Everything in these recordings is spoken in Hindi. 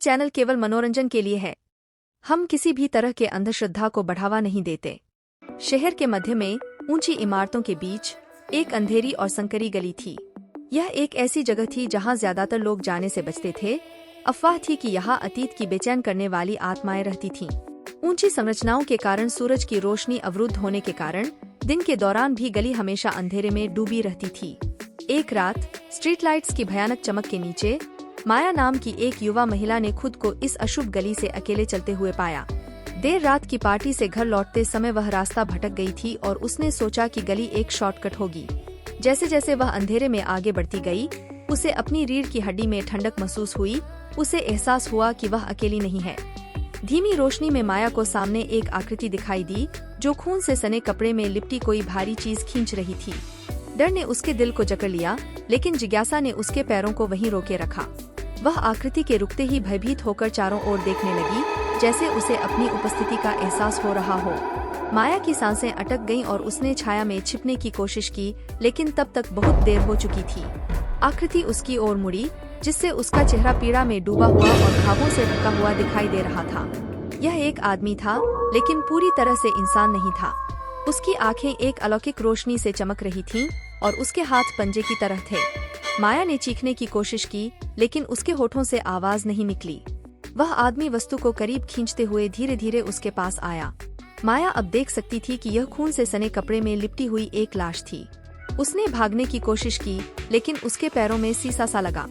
चैनल केवल मनोरंजन के लिए है। हम किसी भी तरह के अंधश्रद्धा को बढ़ावा नहीं देते। शहर के मध्य में ऊंची इमारतों के बीच एक अंधेरी और संकरी गली थी। यह एक ऐसी जगह थी जहां ज्यादातर लोग जाने से बचते थे। अफवाह थी कि यहाँ अतीत की बेचैन करने वाली आत्माएं रहती थीं। ऊंची संरचनाओं के कारण सूरज की रोशनी अवरुद्ध होने के कारण दिन के दौरान भी गली हमेशा अंधेरे में डूबी रहती थी। एक रात स्ट्रीट लाइट्स की भयानक चमक के नीचे माया नाम की एक युवा महिला ने खुद को इस अशुभ गली से अकेले चलते हुए पाया। देर रात की पार्टी से घर लौटते समय वह रास्ता भटक गई थी और उसने सोचा कि गली एक शॉर्टकट होगी। जैसे जैसे वह अंधेरे में आगे बढ़ती गई, उसे अपनी रीढ़ की हड्डी में ठंडक महसूस हुई। उसे एहसास हुआ कि वह अकेली नहीं है। धीमी रोशनी में माया को सामने एक आकृति दिखाई दी जो खून से सने कपड़े में लिपटी कोई भारी चीज खींच रही थी। डर ने उसके दिल को जकड़ लिया, लेकिन जिज्ञासा ने उसके पैरों को वहीं रोके रखा। वह आकृति के रुकते ही भयभीत होकर चारों ओर देखने लगी, जैसे उसे अपनी उपस्थिति का एहसास हो रहा हो। माया की सांसें अटक गईं और उसने छाया में छिपने की कोशिश की, लेकिन तब तक बहुत देर हो चुकी थी। आकृति उसकी ओर मुड़ी, जिससे उसका चेहरा पीड़ा में डूबा हुआ और घावों से ढका हुआ दिखाई दे रहा था। यह एक आदमी था, लेकिन पूरी तरह से इंसान नहीं था। उसकी आंखें एक अलौकिक रोशनी से चमक रही थीं और उसके हाथ पंजे की तरह थे। माया ने चीखने की कोशिश की, लेकिन उसके होठों से आवाज नहीं निकली। वह आदमी वस्तु को करीब खींचते हुए धीरे धीरे उसके पास आया। माया अब देख सकती थी कि यह खून से सने कपड़े में लिपटी हुई एक लाश थी। उसने भागने की कोशिश की, लेकिन उसके पैरों में सीसा सा लगा।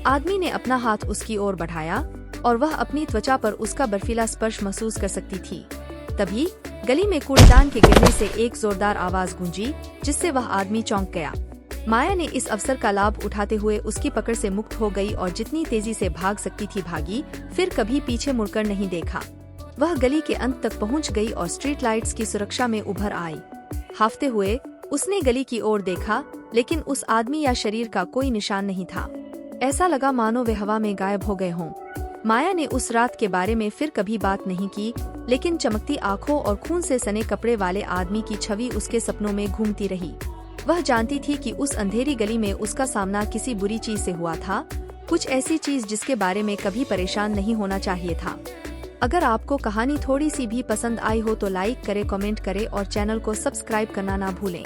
आदमी ने अपना हाथ उसकी ओर बढ़ाया और वह अपनी त्वचा पर उसका बर्फीला स्पर्श महसूस कर सकती थी। तभी गली में कूड़ेदान के गिरने से एक जोरदार आवाज गूंजी, जिससे वह आदमी चौंक गया। माया ने इस अवसर का लाभ उठाते हुए उसकी पकड़ से मुक्त हो गई और जितनी तेजी से भाग सकती थी भागी, फिर कभी पीछे मुड़कर नहीं देखा। वह गली के अंत तक पहुंच गई और स्ट्रीट लाइट्स की सुरक्षा में उभर आई। हाफते हुए उसने गली की ओर देखा, लेकिन उस आदमी या शरीर का कोई निशान नहीं था। ऐसा लगा मानो वे हवा में गायब हो गए हों। माया ने उस रात के बारे में फिर कभी बात नहीं की, लेकिन चमकती आंखों और खून से सने कपड़े वाले आदमी की छवि उसके सपनों में घूमती रही। वह जानती थी कि उस अंधेरी गली में उसका सामना किसी बुरी चीज से हुआ था, कुछ ऐसी चीज जिसके बारे में कभी परेशान नहीं होना चाहिए था। अगर आपको कहानी थोड़ी सी भी पसंद आई हो तो लाइक करें, कमेंट करें और चैनल को सब्सक्राइब करना ना भूलें।